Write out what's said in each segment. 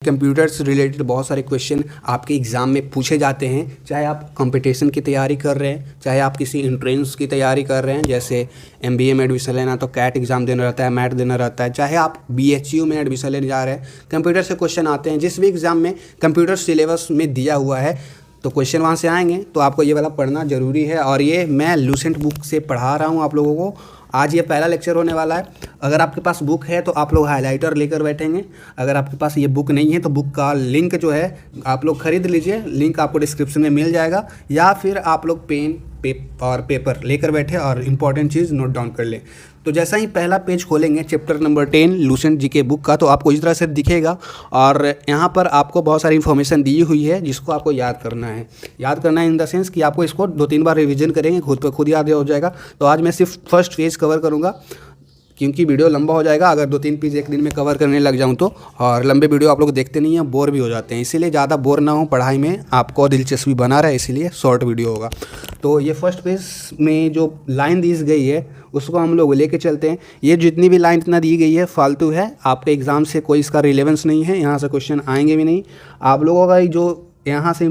Computer से related बहुत सारे क्वेश्चन आपके एग्ज़ाम में पूछे जाते हैं, चाहे आप कंपटीशन की तैयारी कर रहे हैं, चाहे आप किसी एंट्रेंस की तैयारी कर रहे हैं, जैसे MBA में एडमिशन लेना तो कैट एग्ज़ाम देना रहता है, मैट देना रहता है, चाहे आप BHU में एडमिशन लेने जा रहे हैं, कंप्यूटर से क्वेश्चन आते हैं। जिस भी एग्ज़ाम में कंप्यूटर सिलेबस में दिया हुआ है तो क्वेश्चन वहाँ से आएंगे, तो आपको ये वाला पढ़ना ज़रूरी है। और ये मैं लूसेंट बुक से पढ़ा रहा हूँ आप लोगों को। आज ये पहला लेक्चर होने वाला है। अगर आपके पास बुक है तो आप लोग हाइलाइटर लेकर बैठेंगे, अगर आपके पास ये बुक नहीं है तो बुक का लिंक जो है आप लोग ख़रीद लीजिए, लिंक आपको डिस्क्रिप्शन में मिल जाएगा, या फिर आप लोग पेन और पेपर लेकर बैठे और इम्पॉर्टेंट चीज़ नोट डाउन कर लें। तो जैसा ही पहला पेज खोलेंगे chapter number 10 Lucent GK book का, तो आपको इस तरह से दिखेगा और यहाँ पर आपको बहुत सारी इन्फॉर्मेशन दी हुई है जिसको आपको याद करना है। याद करना है इन द सेंस कि आपको इसको 2-3 बार रिवीजन करेंगे, खुद पर खुद याद हो जाएगा। तो आज मैं सिर्फ फर्स्ट पेज कवर करूँगा क्योंकि वीडियो लंबा हो जाएगा अगर 2-3 पेज एक दिन में कवर करने लग जाऊं तो, और लंबे वीडियो आप लोग देखते नहीं हैं, बोर भी हो जाते हैं। इसीलिए ज़्यादा बोर ना हो पढ़ाई में, आपको दिलचस्पी बना रहे, इसीलिए शॉर्ट वीडियो होगा। तो ये फर्स्ट पेज में जो लाइन दी गई है उसको हम लोग लेके चलते हैं। ये जितनी भी लाइन इतना दी गई है फालतू है, आपके एग्ज़ाम से कोई इसका रिलेवेंस नहीं है, यहाँ से क्वेश्चन आएंगे भी नहीं। आप लोगों का जो यहाँ से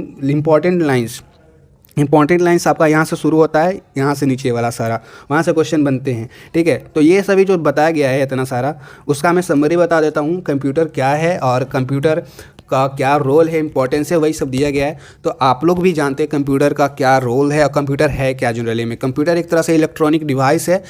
इंपॉर्टेंट लाइंस आपका यहाँ से शुरू होता है, यहाँ से नीचे वाला सारा, वहाँ से क्वेश्चन बनते हैं, ठीक है। तो ये सभी जो बताया गया है इतना सारा, उसका मैं समरी बता देता हूँ। कंप्यूटर क्या है और कंप्यूटर का क्या रोल है, इंपॉर्टेंस है, वही सब दिया गया है। तो आप लोग भी जानते हैं कंप्यूटर का क्या रोल है और कंप्यूटर है क्या जनरली में। कंप्यूटर एक तरह से इलेक्ट्रॉनिक डिवाइस है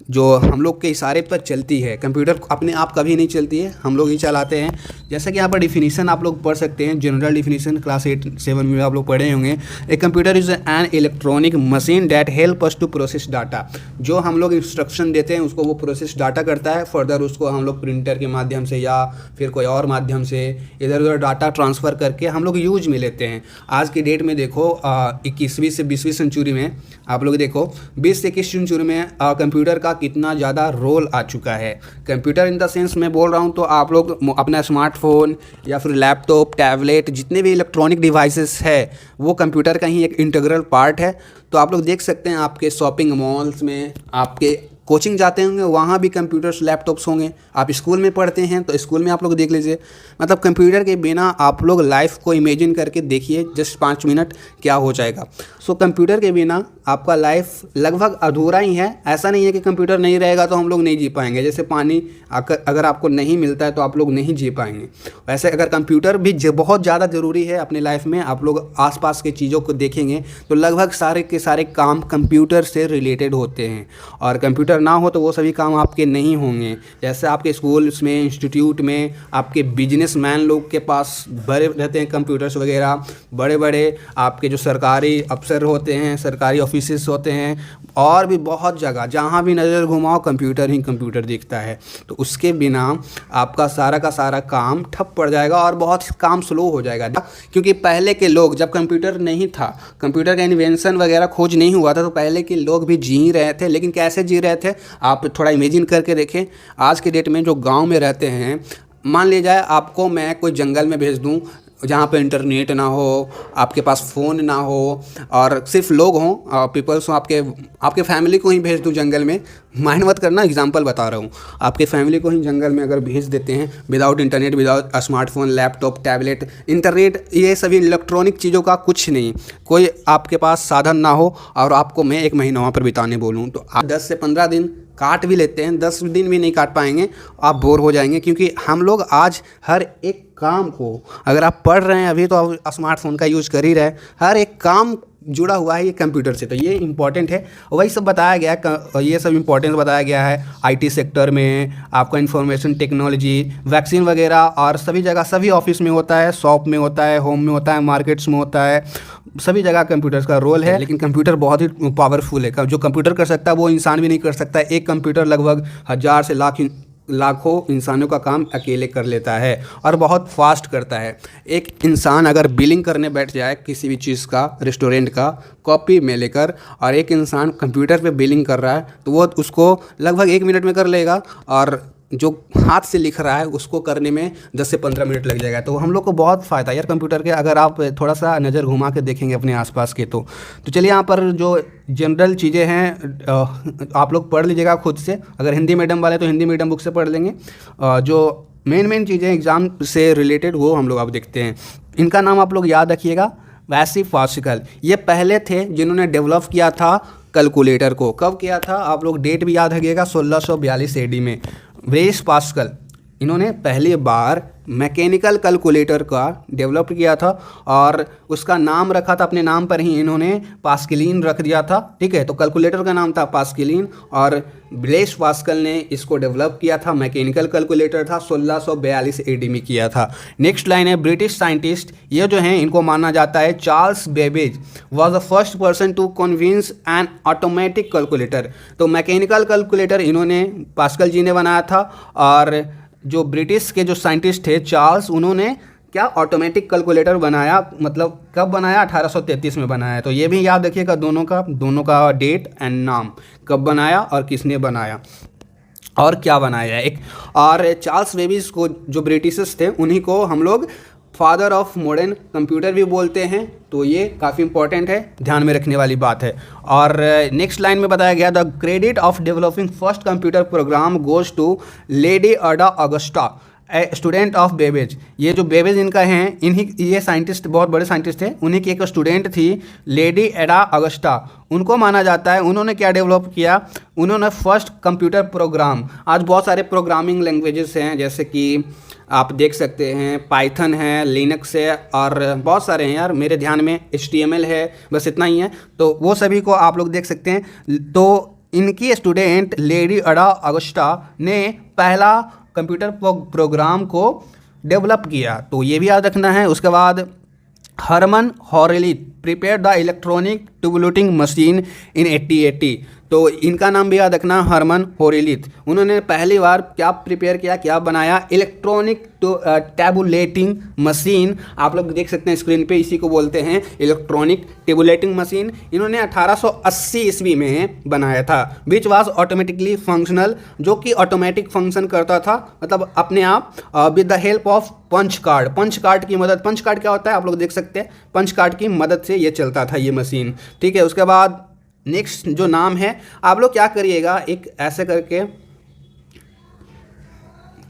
जो हम लोग के इशारे पर चलती है। कंप्यूटर अपने आप कभी नहीं चलती है, हम लोग ही चलाते हैं। जैसे कि यहाँ पर डिफिनीशन आप लोग पढ़ सकते हैं, जनरल डिफिनीशन क्लास 8-7 में आप लोग पढ़े होंगे। A computer is an electronic machine that help us to process data. जो हम लोग इंस्ट्रक्शन देते हैं उसको वो प्रोसेस डाटा करता है, फर्दर उसको हम लोग प्रिंटर के माध्यम से या फिर कोई और माध्यम से इधर उधर डाटा ट्रांसफ़र करके हम लोग यूज में लेते हैं। आज की डेट में देखो 21वीं से 20वीं सेंचुरी में आप लोग देखो 20 से 21 सेंचुरी में कंप्यूटर का कितना ज़्यादा रोल आ चुका है। कंप्यूटर इन द सेंस मैं बोल रहा हूँ तो आप लोग अपना स्मार्टफोन या फिर लैपटॉप, टैबलेट, जितने भी इलेक्ट्रॉनिक डिवाइसेस है वो कंप्यूटर का ही एक इंटीग्रल पार्ट है। तो आप लोग देख सकते हैं आपके शॉपिंग मॉल्स में, आपके कोचिंग जाते होंगे वहाँ भी कंप्यूटर्स, लैपटॉप्स होंगे। आप स्कूल में पढ़ते हैं तो स्कूल में आप लोग देख लीजिए। मतलब कंप्यूटर के बिना आप लोग लाइफ को इमेजिन करके देखिए, जस्ट 5 मिनट क्या हो जाएगा। सो कंप्यूटर के बिना आपका लाइफ लगभग अधूरा ही है। ऐसा नहीं है कि कंप्यूटर नहीं रहेगा तो हम लोग नहीं जी पाएंगे। जैसे पानी अगर आपको नहीं मिलता है तो आप लोग नहीं जी पाएंगे, वैसे अगर कंप्यूटर भी बहुत ज़्यादा ज़रूरी है अपनी लाइफ में। आप लोग आसपास के चीज़ों को देखेंगे तो लगभग सारे के सारे काम कंप्यूटर से रिलेटेड होते हैं, और कंप्यूटर ना हो तो वो सभी काम आपके नहीं होंगे। जैसे आपके स्कूल्स में, इंस्टीट्यूट में, आपके बिजनेसमैन लोग के पास बड़े रहते हैं कंप्यूटर्स वगैरह, बड़े बड़े आपके जो सरकारी अफसर होते हैं, सरकारी ऑफिसेस होते हैं, और भी बहुत जगह जहाँ भी नज़र घुमाओ कंप्यूटर ही कंप्यूटर दिखता है। तो उसके बिना आपका सारा का सारा काम ठप पड़ जाएगा और बहुत काम स्लो हो जाएगा। क्योंकि पहले के लोग, जब कंप्यूटर नहीं था, कंप्यूटर का इन्वेंशन वगैरह खोज नहीं हुआ था, तो पहले के लोग भी जी रहे थे। लेकिन कैसे जी रहे थे आप थोड़ा इमेजिन करके देखें। आज के डेट में जो गांव में रहते हैं, मान ली जाए आपको मैं कोई जंगल में भेज दूं जहाँ पे इंटरनेट ना हो, आपके पास फ़ोन ना हो और सिर्फ लोग हों, पीपल्स हों, आपके फैमिली को ही भेज दूँ जंगल में। माइंड मत करना, एग्जांपल बता रहा हूँ। आपके फैमिली को ही जंगल में अगर भेज देते हैं without internet, without smartphone, laptop, tablet, internet, ये सभी इलेक्ट्रॉनिक चीज़ों का कुछ नहीं, कोई आपके पास साधन ना हो और आपको मैं 1 महीना वहाँ पर बिताने बोलूँ, तो आप 10 से 15 दिन काट भी लेते हैं, 10 दिन भी नहीं काट पाएंगे, आप बोर हो जाएंगे। क्योंकि हम लोग आज हर एक काम को, अगर आप पढ़ रहे हैं अभी तो आप स्मार्टफोन का यूज़ कर ही रहे हैं, हर एक काम जुड़ा हुआ है ये कंप्यूटर से। तो ये इंपॉर्टेंट है, वही सब बताया गया है, ये सब इंपॉर्टेंस बताया गया है। आईटी सेक्टर में आपका इंफॉर्मेशन टेक्नोलॉजी, वैक्सीन वगैरह, और सभी जगह, सभी ऑफिस में होता है, शॉप में होता है, होम में होता है, मार्केट्स में होता है, सभी जगह कंप्यूटर का रोल है। लेकिन कंप्यूटर बहुत ही पावरफुल है। जो कंप्यूटर कर सकता है वो इंसान भी नहीं कर सकता। एक कंप्यूटर लगभग 1000 से लाखों इंसानों का काम अकेले कर लेता है और बहुत फास्ट करता है। एक इंसान अगर बिलिंग करने बैठ जाए किसी भी चीज़ का, रेस्टोरेंट का, कॉपी में लेकर, और एक इंसान कंप्यूटर पे बिलिंग कर रहा है तो वो उसको लगभग 1 मिनट में कर लेगा, और जो हाथ से लिख रहा है उसको करने में 10 से 15 मिनट लग जाएगा। तो हम लोग को बहुत फ़ायदा यार कंप्यूटर के, अगर आप थोड़ा सा नज़र घुमा के देखेंगे अपने आसपास के। तो चलिए यहाँ पर जो जनरल चीज़ें हैं आप लोग पढ़ लीजिएगा खुद से। अगर हिंदी मीडियम वाले तो हिंदी मीडियम बुक से पढ़ लेंगे। जो मेन चीज़ें एग्ज़ाम से रिलेटेड वो हम लोग अब देखते हैं। इनका नाम आप लोग याद रखिएगा, वैसी पास्कल। ये पहले थे जिन्होंने डेवलप किया था कैलकुलेटर को। कब किया था आप लोग डेट भी याद रखिएगा, 1642 AD में ब्लेस पास्कल इन्होंने पहली बार मैकेनिकल कैलकुलेटर का डेवलप किया था और उसका नाम रखा था, अपने नाम पर ही इन्होंने पास्कलिन रख दिया था। ठीक है, तो कैलकुलेटर का नाम था पास्कलिन और ब्लेस पास्कल ने इसको डेवलप किया था। मैकेनिकल कैलकुलेटर था, 1642 AD में किया था। नेक्स्ट लाइन है ब्रिटिश साइंटिस्ट, ये जो हैं इनको माना जाता है Charles Babbage was the first person to convince an automatic calculator. तो मैकेनिकल कैलकुलेटर इन्होंने पास्कल जी ने बनाया था और जो ब्रिटिश के जो साइंटिस्ट थे चार्ल्स, उन्होंने क्या ऑटोमेटिक कैलकुलेटर बनाया। मतलब कब बनाया, 1833 में बनाया। तो ये भी याद रखिएगा दोनों का डेट एंड नाम, कब बनाया और किसने बनाया और क्या बनाया एक। और चार्ल्स बेबेज को जो ब्रिटिशर्स थे उन्हीं को हम लोग फादर ऑफ मॉडर्न कंप्यूटर भी बोलते हैं। तो ये काफ़ी इंपॉर्टेंट है, ध्यान में रखने वाली बात है। और नेक्स्ट लाइन में बताया गया the credit of developing first computer program goes to Lady Ada Augusta student of Babbage. ये जो बेबेज इनका हैं, ये साइंटिस्ट बहुत बड़े साइंटिस्ट थे, उन्हीं की एक स्टूडेंट थी लेडी एडा अगस्टा। उनको माना जाता है, उन्होंने क्या डेवलप किया, उन्होंने फर्स्ट कंप्यूटर प्रोग्राम। आज बहुत सारे प्रोग्रामिंग लैंग्वेजेस हैं, जैसे कि आप देख सकते हैं पाइथन है, लिनक्स है और बहुत सारे हैं यार, मेरे ध्यान में HTML है, बस इतना ही है। तो वो सभी को आप लोग देख सकते हैं। तो इनकी स्टूडेंट लेडी अडा अगस्टा ने पहला कंप्यूटर प्रोग्राम को डेवलप किया, तो ये भी याद रखना है। उसके बाद Herman Hollerith prepare the electronic tabulating machine in 1880। तो इनका नाम भी याद रखना, हरमन हॉरेलिथ। उन्होंने पहली बार क्या प्रिपेयर किया, क्या बनाया, इलेक्ट्रॉनिक टैबुलेटिंग मशीन। आप लोग देख सकते हैं स्क्रीन पे, इसी को बोलते हैं इलेक्ट्रॉनिक टैबुलेटिंग मशीन। इन्होंने 1880 ईस्वी में बनाया था। विच वाज ऑटोमेटिकली फंक्शनल, जो कि ऑटोमेटिक फंक्शन करता था, मतलब अपने आप with the help of punch card की मदद। पंच कार्ड क्या होता है आप लोग देख सकते हैं, पंच कार्ड की मदद से ये चलता था ये मशीन। ठीक है, उसके बाद नेक्स्ट जो नाम है, आप लोग क्या करिएगा, एक ऐसे करके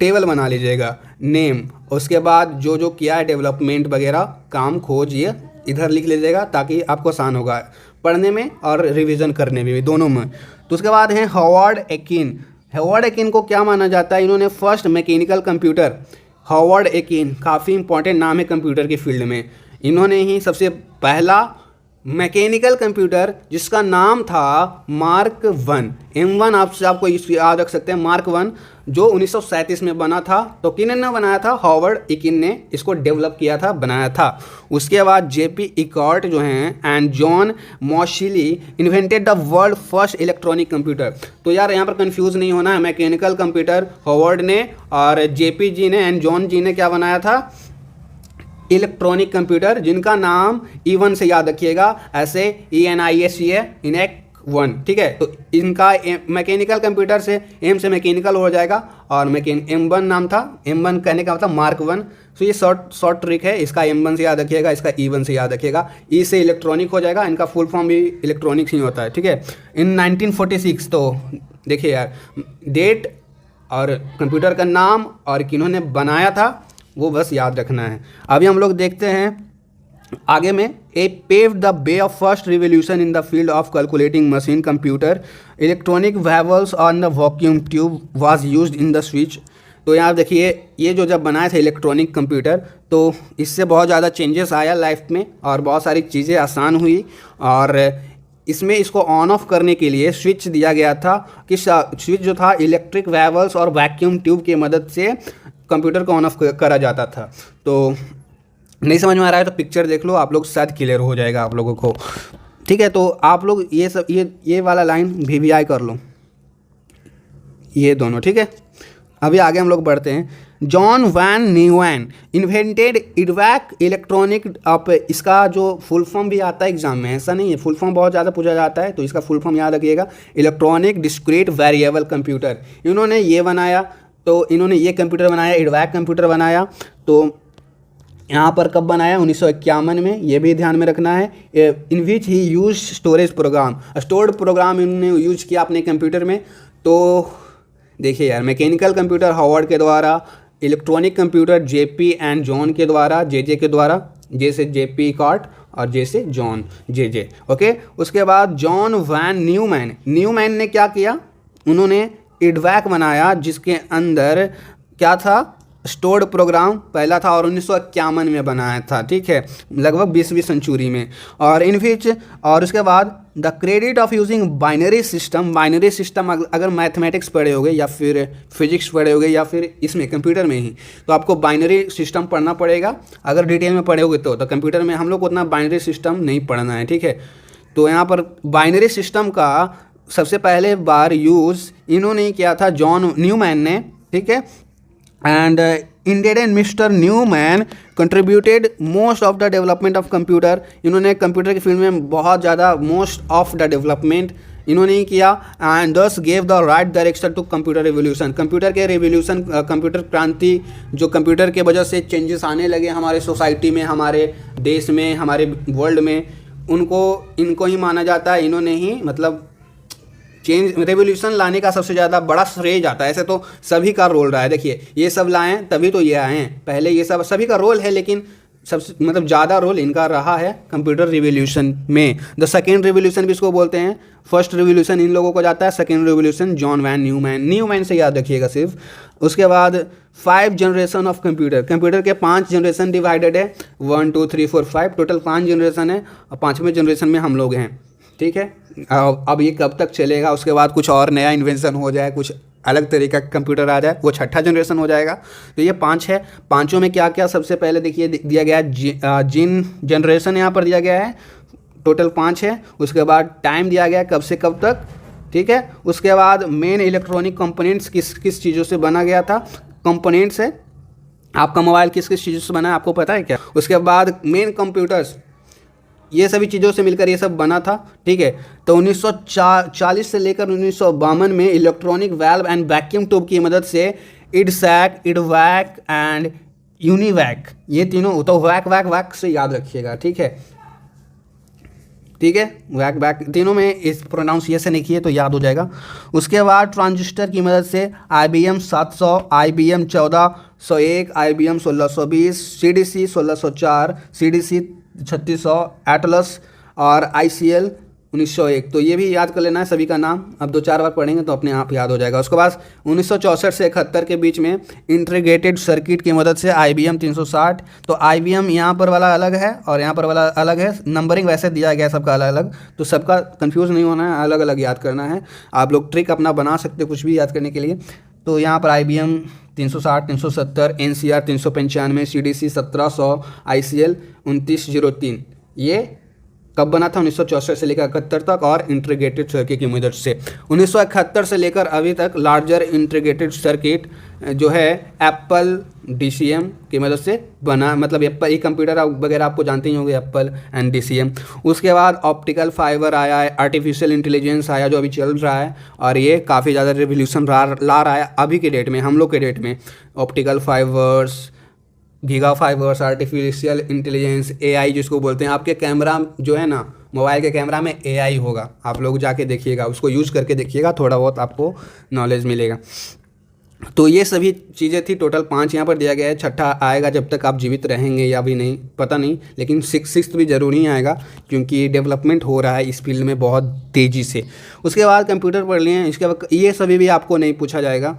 टेबल बना लीजिएगा नेम, उसके बाद जो जो किया है डेवलपमेंट वगैरह काम खोज, ये इधर लिख लीजिएगा ताकि आपको आसान होगा पढ़ने में और रिवीजन करने में भी, दोनों में। तो उसके बाद है हॉवर्ड एकिन। हॉवर्ड एकिन को क्या माना जाता है, इन्होंने first mechanical computer, Howard Eakin काफ़ी इंपॉर्टेंट नाम है कंप्यूटर की फील्ड में। इन्होंने ही सबसे पहला मैकेनिकल कंप्यूटर जिसका नाम था मार्क 1 M1, आपको याद रख सकते हैं, मार्क 1, जो 1937 में बना था। तो किन्होंने बनाया था, हॉवर्ड एकिन ने इसको डेवलप किया था, बनाया था। उसके बाद JP इकॉर्ट जो हैं and John Mauchly invented the world first electronic computer. तो यार यहाँ पर कंफ्यूज नहीं होना है, मैकेनिकल कंप्यूटर हॉवर्ड ने और JP जी ने एंड जॉन जी ने क्या बनाया था, इलेक्ट्रॉनिक कंप्यूटर, जिनका नाम E1 से याद रखिएगा, ऐसे ENISC है, इनेक 1। ठीक है, तो इनका मैकेनिकल कंप्यूटर से M से मैकेनिकल हो जाएगा और M1 नाम था, M1 कहने का मतलब मार्क 1। तो ये शॉर्ट ट्रिक है, इसका M1 से याद रखिएगा, इसका E1 से याद रखिएगा। E से इलेक्ट्रॉनिक हो जाएगा, इनका फुल फॉर्म भी इलेक्ट्रॉनिक्स ही होता है। ठीक है, इन 1946, तो देखिए यार डेट और कंप्यूटर का नाम और किन्होंने बनाया था वो बस याद रखना है। अभी हम लोग देखते हैं आगे में, a pave the way of first revolution in the field of calculating machine computer, electronic valves on the vacuum tube was used in the switch. तो यहाँ देखिए, ये जो जब बनाया था इलेक्ट्रॉनिक कंप्यूटर, तो इससे बहुत ज़्यादा चेंजेस आया लाइफ में और बहुत सारी चीज़ें आसान हुई। और इसमें इसको ऑन ऑफ करने के लिए स्विच दिया गया था कि स्विच जो था इलेक्ट्रिक वैवल्स और वैक्यूम ट्यूब की मदद से कंप्यूटर को ऑन ऑफ करा जाता था। तो नहीं समझ में आ रहा है तो पिक्चर देख लो, आप लोग शायद क्लियर हो जाएगा आप लोगों को। ठीक है, तो आप लोग ये सब ये वाला लाइन VVI कर लो, ये दोनों। ठीक है, अभी आगे हम लोग बढ़ते हैं। John von Neumann invented EDVAC electronic. आप इसका जो फुल फॉर्म भी आता है एग्जाम में, ऐसा नहीं है, फुल फॉर्म बहुत ज़्यादा पूछा जाता है, तो इसका फुल फॉर्म याद रखिएगा, इलेक्ट्रॉनिक डिस्क्रीट वेरिएबल कंप्यूटर। इन्होंने ये बनाया, तो इन्होंने ये कंप्यूटर बनाया, इडवैक कंप्यूटर बनाया। तो यहाँ पर कब बनाया, 1951 में, ये भी ध्यान में रखना है। In which he use storage program, stored program इन्होंने यूज किया अपने कंप्यूटर में। तो देखिए यार, मैकेनिकल कंप्यूटर हॉवर्ड के द्वारा electronic computer JP and John के द्वारा, जे के द्वारा, जे से जेपी कॉट और जे से जॉन, जे। ओके, उसके बाद जॉन वैन न्यूमैन ने क्या किया, उन्होंने इडवैक बनाया जिसके अंदर क्या था, स्टोर्ड प्रोग्राम पहला था और 1951 में बनाया था, ठीक है, लगभग 20वीं सेंचुरी में। और इन विच, और उसके बाद the credit of using binary system अगर मैथमेटिक्स पढ़े होगे या फिर फिजिक्स पढ़े होगे या फिर इसमें कंप्यूटर में ही, तो आपको बाइनरी सिस्टम पढ़ना पड़ेगा। अगर डिटेल में पढ़े होगे तो कंप्यूटर में हम लोग को उतना बाइनरी सिस्टम नहीं पढ़ना है, ठीक है। तो यहाँ पर बाइनरी सिस्टम का सबसे पहले बार यूज़ इन्होंने किया था जॉन न्यूमैन ने, ठीक है। And indeed Mr. Newman contributed most of the development of computer, इन्होंने कंप्यूटर की फील्ड में बहुत ज़्यादा most of the development इन्होंने ही किया, and thus gave the right direction to computer revolution, computer के रिवोल्यूशन, कंप्यूटर क्रांति, जो कंप्यूटर के वजह से चेंजेस आने लगे हमारे सोसाइटी में, हमारे देश में, हमारे वर्ल्ड में, इनको ही माना जाता है, इन्होंने ही मतलब चेंज रेवोल्यूशन लाने का सबसे ज़्यादा बड़ा श्रेय जाता है। ऐसे तो सभी का रोल रहा है, देखिए ये सब लाए तभी तो ये आए हैं, पहले ये सब सभी का रोल है, लेकिन सबसे मतलब ज़्यादा रोल इनका रहा है कंप्यूटर रिवोल्यूशन में। द सेकेंड रिवोल्यूशन भी इसको बोलते हैं, फर्स्ट रिवोल्यूशन इन लोगों को जाता है, second revolution John von Neumann से याद रखिएगा सिर्फ। उसके बाद 5 जनरेशन ऑफ कंप्यूटर के 5 जनरेशन डिवाइडेड है, 1 2 3 4 5, टोटल 5 जनरेशन है और 5वें जनरेशन में हम लोग हैं, ठीक है। अब ये कब तक चलेगा, उसके बाद कुछ और नया इन्वेंशन हो जाए, कुछ अलग तरीका का कंप्यूटर आ जाए, वो 6ठा जनरेशन हो जाएगा। तो ये 5 है, पांचों में क्या क्या सबसे पहले देखिए दिया गया है, जिन जनरेशन यहाँ पर दिया गया है, टोटल 5 है। उसके बाद टाइम दिया गया है कब से कब तक, ठीक है। उसके बाद मेन इलेक्ट्रॉनिक कंपोनेंट्स किस चीज़ों से बना गया था, कंपोनेंट्स है, आपका मोबाइल किस चीज़ों से बना है आपको पता है क्या। उसके बाद मेन कंप्यूटर्स, ये सभी चीज़ों से मिलकर ये सब बना था, ठीक है। तो 1940 से लेकर 1952 में electronic valve and vacuum tube की मदद से इडसैक, इडवैक एंड यूनिवैक, ये तीनों, तो वैक से याद रखिएगा, ठीक है, ठीक है, वैक तीनों में इस प्रोनाउंसिएशन लिखिए तो याद हो जाएगा। उसके बाद ट्रांजिस्टर की मदद से IBM 700, IBM 1401, IBM 1620, CDC 1604, CDC 3600, Atlas और ICL 1901, तो ये भी याद कर लेना है सभी का नाम, अब 2-4 बार पढ़ेंगे तो अपने आप याद हो जाएगा। उसके बाद 1964 से 71 के बीच में इंटीग्रेटेड सर्किट की मदद से IBM 360, तो IBM यहाँ पर वाला अलग है और यहाँ पर वाला अलग है, नंबरिंग वैसे दिया गया है सबका अलग अलग, तो सबका कंफ्यूज नहीं होना है, अलग अलग याद करना है। आप लोग ट्रिक अपना बना सकते हो कुछ भी याद करने के लिए। तो यहाँ पर IBM 360, 370, NCR 395, CDC 1700, ICL 2903, ये कब बना था, 1964 से लेकर 71 तक, और इंटीग्रेटेड सर्किट की मदद से 1971 से लेकर अभी तक लार्जर इंटीग्रेटेड सर्किट जो है एप्पल DCM की मदद से बना, मतलब एप्पल ये कंप्यूटर वगैरह आपको जानते ही होंगे, एप्पल एंड DCM। उसके बाद ऑप्टिकल फाइबर आया है, आर्टिफिशियल इंटेलिजेंस आया जो अभी चल रहा है, और ये काफ़ी ज़्यादा रिवोल्यूशन ला रहा है अभी के डेट में, हम लोग के डेट में। Optical fibres, giga fibres, artificial intelligence, AI जिसको बोलते हैं। आपके कैमरा जो है ना, मोबाइल के कैमरा में AI होगा, आप लोग जाके देखिएगा, उसको यूज़ करके देखिएगा, थोड़ा बहुत आपको नॉलेज मिलेगा। तो ये सभी चीज़ें थी, टोटल 5 यहाँ पर दिया गया है, 6ठा आएगा जब तक आप जीवित रहेंगे या भी नहीं पता नहीं, लेकिन सिक्स्थ भी ज़रूर ही आएगा क्योंकि डेवलपमेंट हो रहा है इस फील्ड में बहुत तेज़ी से। उसके बाद कंप्यूटर पढ़ लिए, इसके बाद ये सभी भी आपको नहीं पूछा जाएगा,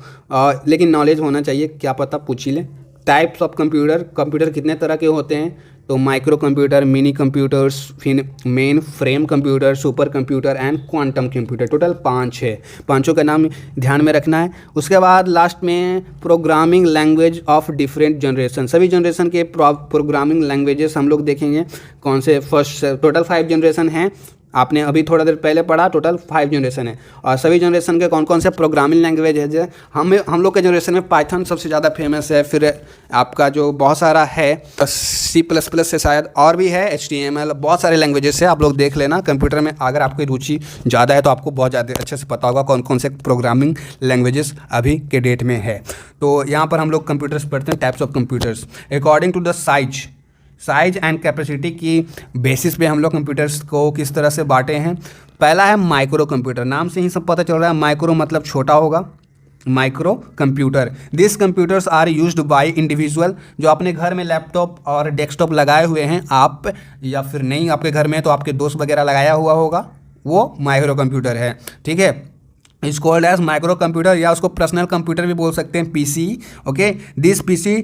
लेकिन नॉलेज होना चाहिए, क्या पता पूछ ही लें। टाइप्स ऑफ कंप्यूटर कितने तरह के होते हैं, तो माइक्रो कंप्यूटर, मिनी कंप्यूटर्स, फिर main frame computer, super computer and quantum computer, total 5 है, पांचों का नाम ध्यान में रखना है। उसके बाद लास्ट में programming language of different generation, सभी जनरेशन के प्रोग्रामिंग लैंग्वेजेस हम लोग देखेंगे कौन से। फर्स्ट टोटल 5 जनरेशन हैं, आपने अभी थोड़ा देर पहले पढ़ा, टोटल 5 जनरेशन है, और सभी जनरेशन के कौन कौन से प्रोग्रामिंग लैंग्वेज है। हम लोग के जनरेशन में पाइथन सबसे ज़्यादा फेमस है, फिर आपका जो बहुत सारा है C++ से शायद और भी है, HTML, बहुत सारे लैंग्वेजेस है, आप लोग देख लेना। कंप्यूटर में अगर आपकी रुचि ज़्यादा है तो आपको बहुत ज़्यादा अच्छे से पता होगा कौन कौन से प्रोग्रामिंग लैंग्वेजेस अभी के डेट में है। तो यहाँ पर हम लोग कंप्यूटर्स पढ़ते हैं, types of computers according to the size and capacity की बेसिस पे हम लोग कंप्यूटर्स को किस तरह से बांटे हैं। पहला है माइक्रो कंप्यूटर, नाम से ही सब पता चल रहा है, माइक्रो मतलब छोटा होगा, micro computer. This computers are used by individual, जो अपने घर में लैपटॉप और डेस्कटॉप लगाए हुए हैं आप, या फिर नहीं आपके घर में तो आपके दोस्त वगैरह लगाया हुआ होगा, वो माइक्रो कंप्यूटर है। ठीक है, is called as micro computer, या उसको पर्सनल कंप्यूटर भी बोल सकते हैं, पीसी। ओके, दिस पीसी,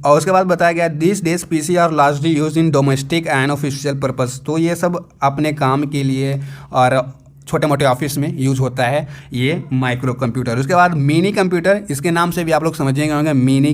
और उसके बाद बताया गया this days PC are largely use in domestic and official purpose. तो ये सब अपने काम के लिए और छोटे मोटे ऑफिस में यूज़ होता है ये माइक्रो कंप्यूटर। उसके बाद मिनी कंप्यूटर, इसके नाम से भी आप लोग समझेंगे होंगे मिनी।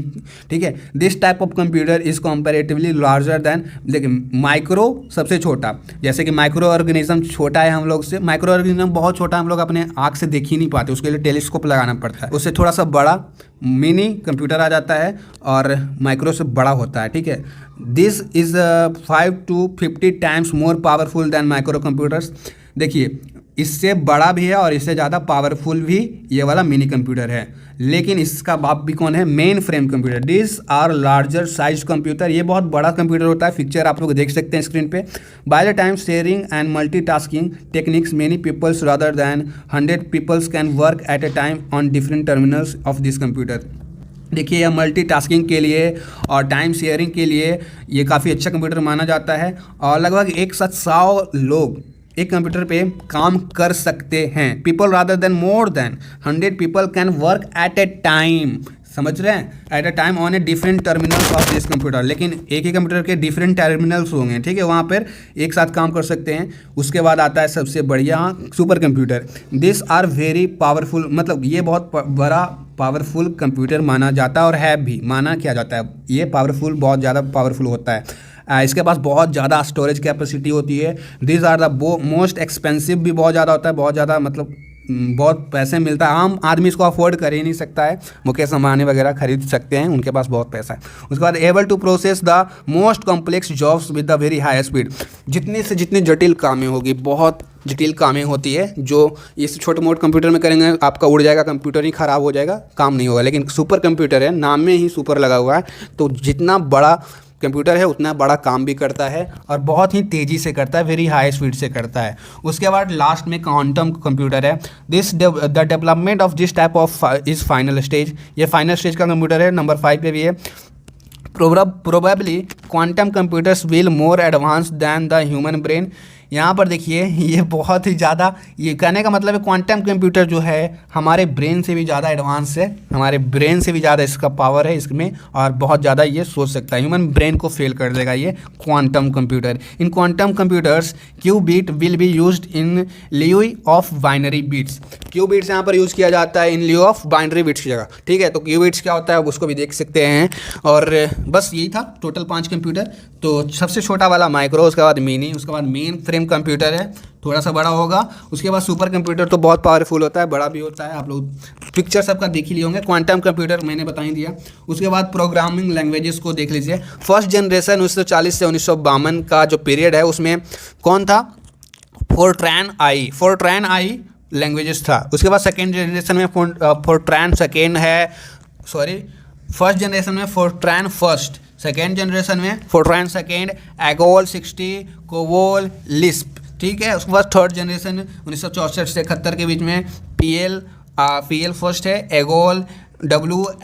ठीक है, this type of computer is comparatively larger than, लेकिन माइक्रो सबसे छोटा, जैसे कि माइक्रो ऑर्गेनिज्म छोटा है हम लोग से, माइक्रो ऑर्गेनिज्म बहुत छोटा, हम लोग अपने आँख से देख ही नहीं पाते, उसके लिए टेलीस्कोप लगाना पड़ता है, उससे थोड़ा सा बड़ा मिनी कंप्यूटर आ जाता है और माइक्रो से बड़ा होता है। ठीक है, this is 5 to 50 times more powerful then micro computers. देखिए, इससे बड़ा भी है और इससे ज़्यादा पावरफुल भी ये वाला मिनी कंप्यूटर है, लेकिन इसका बाप भी कौन है? Mainframe computer. This are larger size computer, ये बहुत बड़ा कंप्यूटर होता है, पिक्चर आप लोग देख सकते हैं स्क्रीन पे। By the time sharing and multitasking techniques many peoples rather than 100 peoples can work at a time on different terminals of this computer. देखिए, यह मल्टीटास्किंग के लिए और टाइम शेयरिंग के लिए ये काफ़ी अच्छा कंप्यूटर माना जाता है, और लगभग एक साथ 100 लोग एक कंप्यूटर पे काम कर सकते हैं। People rather than more than 100 people can work at a time, समझ रहे हैं, at a time on a different terminals of this computer. लेकिन एक ही कंप्यूटर के डिफरेंट टर्मिनल्स होंगे, ठीक है, वहाँ पर एक साथ काम कर सकते हैं। उसके बाद आता है सबसे बढ़िया super computer. This are very powerful, मतलब ये बहुत बड़ा पावरफुल कंप्यूटर माना जाता है, और है भी, माना किया जाता है ये पावरफुल, बहुत ज़्यादा पावरफुल होता है। इसके पास बहुत ज़्यादा स्टोरेज कैपेसिटी होती है। This are the most expensive भी बहुत ज़्यादा होता है, बहुत ज़्यादा, मतलब बहुत पैसे मिलता है, आम आदमी इसको अफोर्ड कर ही नहीं सकता है। मुकेश अंबानी वगैरह खरीद सकते हैं, उनके पास बहुत पैसा है। उसके बाद able to process the most complex jobs with the very high speed. जितनी से जितनी जटिल कामें होगी, बहुत जटिल कामें होती है जो इस छोटे मोटे कंप्यूटर में करेंगे, आपका उड़ जाएगा, कंप्यूटर ही ख़राब हो जाएगा, काम नहीं होगा। लेकिन सुपर कंप्यूटर है, नाम में ही सुपर लगा हुआ है, तो जितना बड़ा कंप्यूटर है उतना बड़ा काम भी करता है और बहुत ही तेज़ी से करता है, वेरी हाई स्पीड से करता है। उसके बाद लास्ट में क्वांटम कंप्यूटर है। The development of this type of is final stage, ये फाइनल स्टेज का कंप्यूटर है, नंबर 5 पे भी है। Probably quantum computers will more advance than the human brain. यहाँ पर देखिए, ये बहुत ही ज़्यादा, ये कहने का मतलब है क्वांटम कंप्यूटर जो है हमारे ब्रेन से भी ज़्यादा एडवांस है, हमारे ब्रेन से भी ज़्यादा इसका पावर है इसमें, और बहुत ज़्यादा ये सोच सकता है, ह्यूमन ब्रेन को फेल कर देगा ये quantum computer. In quantum computers qubit will be used in lieu of binary bits. Qubits यहाँ पर यूज़ किया जाता है in lieu of binary bits की जगह। ठीक है, तो क्यू बीट्स क्या होता है उसको भी देख सकते हैं। और बस यही था टोटल 5 कंप्यूटर। तो सबसे छोटा वाला माइक्रो, उसके बाद मिनी, उसके बाद मेन फ्रेम कंप्यूटर है, थोड़ा सा बड़ा होगा। उसके बाद सुपर कंप्यूटर तो बहुत पावरफुल होता है, बड़ा भी होता है, आप लोग पिक्चर सबका देख ही लिए होंगे। क्वांटम कंप्यूटर मैंने बता ही दिया। उसके बाद प्रोग्रामिंग लैंग्वेजेस को देख लीजिए। फर्स्ट जनरेशन 1940 से 1952 का जो पीरियड है उसमें कौन था? फोर्ट्रैन आई लैंग्वेजेस था। उसके बाद सेकेंड जनरेशन में फोर्ट्रैन सेकेंड है, फर्स्ट जनरेशन में फोर्ट्रैन फर्स्ट, सेकेंड जनरेशन में फोर्ट्रैन सेकेंड, एगोल 60, कोबोल, लिस्प। ठीक है, उसके बाद थर्ड जनरेशन 1964 से 71 के बीच में पीएल फर्स्ट है, एगोल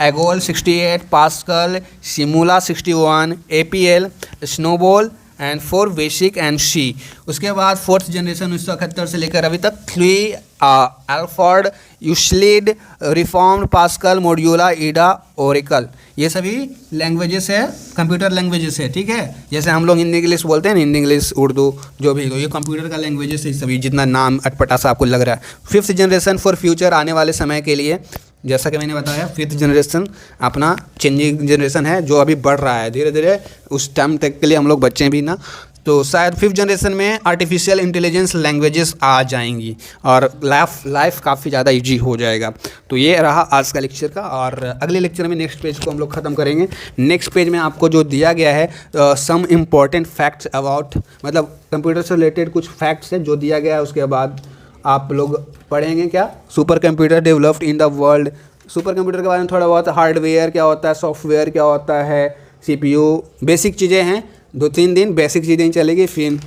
एगोल 68, pascal, सिमुला 61, APL, snowball and 4 basic and सी। उसके बाद फोर्थ जनरेशन 1971 से लेकर अभी तक 3 Alphard, Euclid, reformed, Pascal, Modula, Ada, Oracle. ये सभी लैंग्वेजेस है, कंप्यूटर लैंग्वेजेस है। ठीक है, जैसे हम लोग हिंदी इंग्लिश बोलते हैं, हिंदी इंग्लिश उर्दू जो भी, तो ये कंप्यूटर का लैंग्वेजेस है सभी, जितना नाम अटपटा सा आपको लग रहा है। फिफ्थ जनरेशन फॉर फ्यूचर, आने वाले समय के लिए, जैसा कि मैंने बताया फिफ्थ जनरेशन अपना चेंजिंग जनरेशन है जो अभी बढ़ रहा है धीरे धीरे, उस टाइम तक के लिए हम लोग बच्चे भी ना, तो शायद फिफ्थ जनरेशन में आर्टिफिशियल इंटेलिजेंस लैंग्वेजेस आ जाएंगी और लाइफ काफ़ी ज़्यादा इजी हो जाएगा। तो ये रहा आज का लेक्चर का, और अगले लेक्चर में नेक्स्ट पेज को हम लोग ख़त्म करेंगे। नेक्स्ट पेज में आपको जो दिया गया है सम इम्पॉर्टेंट फैक्ट्स अबाउट, मतलब कंप्यूटर से रिलेटेड कुछ फैक्ट्स है जो दिया गया है। उसके बाद आप लोग पढ़ेंगे क्या, super computer developed in the world, super computer के बारे में थोड़ा बहुत, हार्डवेयर क्या होता है, सॉफ्टवेयर क्या होता है, CPU, बेसिक चीज़ें हैं। 2-3 दिन बेसिक चीज़ें चलेगी, फिर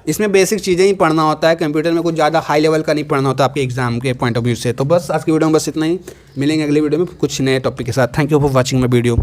इसमें बेसिक चीज़ें ही पढ़ना होता है, कंप्यूटर में कुछ ज़्यादा हाई लेवल का नहीं पढ़ना होता आपके एग्जाम के पॉइंट ऑफ व्यू से। तो बस आज की वीडियो में बस इतना ही, मिलेंगे अगली वीडियो में कुछ नए टॉपिक के साथ। Thank you for watching my video.